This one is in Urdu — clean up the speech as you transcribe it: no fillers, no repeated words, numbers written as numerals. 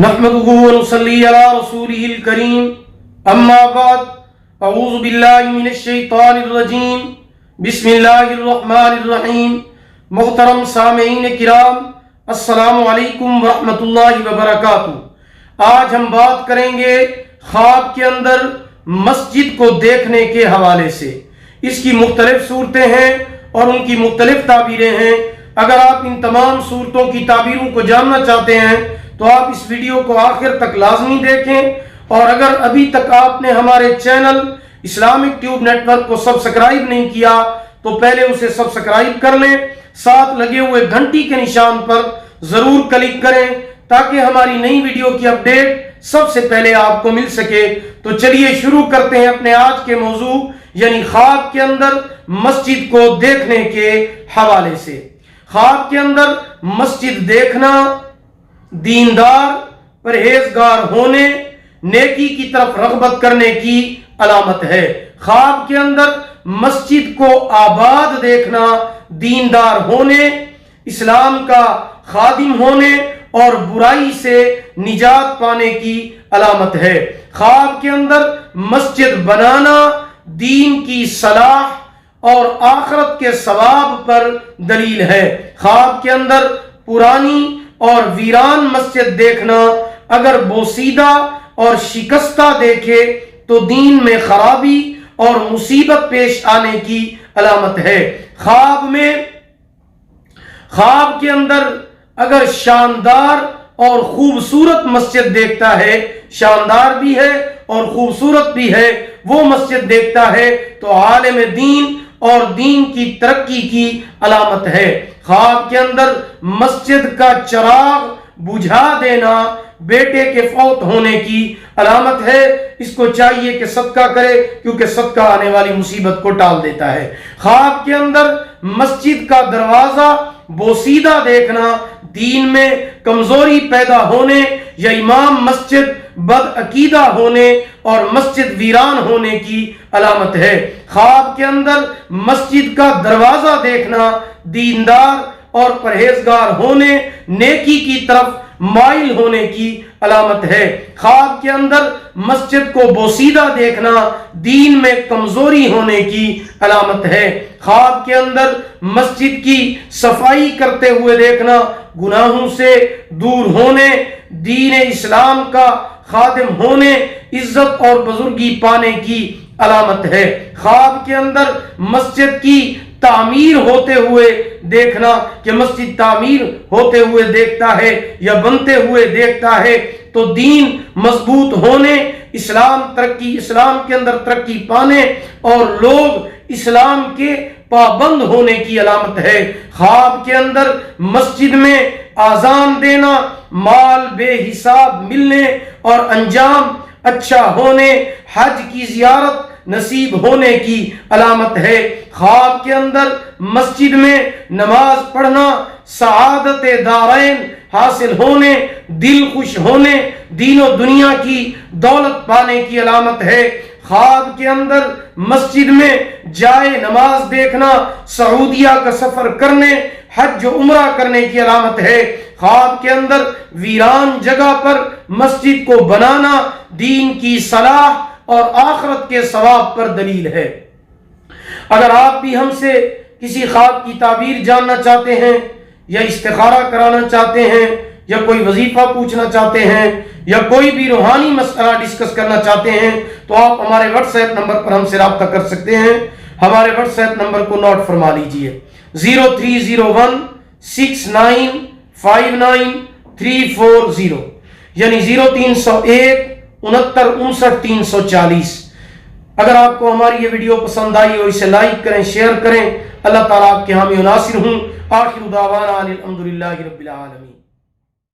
نحمده ونصلي على رسوله الكريم اما بعد اعوذ باللہ من الشیطان الرجیم بسم اللہ الرحمن الرحیم محترم سامعین کرام السلام علیکم ورحمۃ اللہ وبرکاتہ۔ آج ہم بات کریں گے خواب کے اندر مسجد کو دیکھنے کے حوالے سے۔ اس کی مختلف صورتیں ہیں اور ان کی مختلف تعبیریں ہیں۔ اگر آپ ان تمام صورتوں کی تعبیروں کو جاننا چاہتے ہیں تو آپ اس ویڈیو کو آخر تک لازمی دیکھیں، اور اگر ابھی تک آپ نے ہمارے channel Islamic tube network کو سبسکرائب نہیں کیا تو پہلے اسے سبسکرائب کر لیں، ساتھ لگے ہوئے گھنٹی کے نشان پر ضرور کلک کریں تاکہ ہماری نئی ویڈیو کی اپڈیٹ سب سے پہلے آپ کو مل سکے۔ تو چلیے شروع کرتے ہیں اپنے آج کے موضوع یعنی خواب کے اندر مسجد کو دیکھنے کے حوالے سے۔ خواب کے اندر مسجد دیکھنا دیندار پرہیزگار ہونے نیکی کی طرف رغبت کرنے کی علامت ہے۔ خواب کے اندر مسجد کو آباد دیکھنا دیندار ہونے، اسلام کا خادم ہونے اور برائی سے نجات پانے کی علامت ہے۔ خواب کے اندر مسجد بنانا دین کی صلاح اور آخرت کے ثواب پر دلیل ہے۔ خواب کے اندر پرانی اور ویران مسجد دیکھنا اگر بوسیدہ اور شکستہ دیکھے تو دین میں خرابی اور مصیبت پیش آنے کی علامت ہے۔ خواب کے اندر اگر شاندار اور خوبصورت مسجد دیکھتا ہے، شاندار بھی ہے اور خوبصورت بھی ہے، وہ مسجد دیکھتا ہے تو عالم دین اور دین کی ترقی کی علامت ہے۔ خواب کے اندر مسجد کا چراغ بجھا دینا بیٹے کے فوت ہونے کی علامت ہے۔ اس کو چاہیے کہ صدقہ کرے کیونکہ صدقہ آنے والی مصیبت کو ٹال دیتا ہے۔ خواب کے اندر مسجد کا دروازہ بوسیدہ دیکھنا دین میں کمزوری پیدا ہونے یا امام مسجد بد عقیدہ ہونے اور مسجد ویران ہونے کی علامت ہے۔ خواب کے اندر مسجد کا دروازہ دیکھنا دیندار اور پرہیزگار ہونے نیکی کی طرف مائل ہونے کی علامت ہے۔ خواب کے اندر مسجد کو بوسیدہ دیکھنا دین میں کمزوری ہونے کی علامت ہے۔ خواب کے اندر مسجد کی صفائی کرتے ہوئے دیکھنا گناہوں سے دور ہونے، دین اسلام کا خادم ہونے، عزت اور بزرگی پانے کی علامت ہے۔ خواب کے اندر مسجد کی تعمیر ہوتے ہوئے دیکھنا کہ مسجد تعمیر ہوتے ہوئے دیکھتا ہے یا بنتے ہوئے دیکھتا ہے تو دین مضبوط ہونے، اسلام کے اندر ترقی پانے اور لوگ اسلام کے پابند ہونے کی علامت ہے۔ خواب کے اندر مسجد میں آذان دینا مال بے حساب ملنے اور انجام اچھا ہونے، حج کی زیارت نصیب ہونے کی علامت ہے۔ خواب کے اندر مسجد میں نماز پڑھنا سعادت دارین حاصل ہونے، دل خوش ہونے، دین و دنیا کی دولت پانے کی علامت ہے۔ خواب کے اندر مسجد میں جائے نماز دیکھنا سعودیہ کا سفر کرنے، حج و عمرہ کرنے کی علامت ہے۔ خواب کے اندر ویران جگہ پر مسجد کو بنانا دین کی صلاح اور آخرت کے ثواب پر دلیل ہے۔ اگر آپ بھی ہم سے کسی خواب کی تعبیر جاننا چاہتے ہیں یا استخارہ کرانا چاہتے ہیں یا کوئی وظیفہ پوچھنا چاہتے ہیں یا کوئی بھی روحانی مسئلہ ڈسکس کرنا چاہتے ہیں تو آپ ہمارے واٹس ایپ نمبر پر ہم سے رابطہ کر سکتے ہیں۔ ہمارے واٹس ایپ نمبر کو نوٹ فرما لیجئے 0301695940 یعنی 0301 69 340۔ اگر آپ کو ہماری یہ ویڈیو پسند آئی ہو اسے لائک کریں، شیئر کریں۔ اللہ تعالیٰ آپ کے حامی و ناصر ہوں۔ آخر دعوانا الحمدللہ رب العالمین۔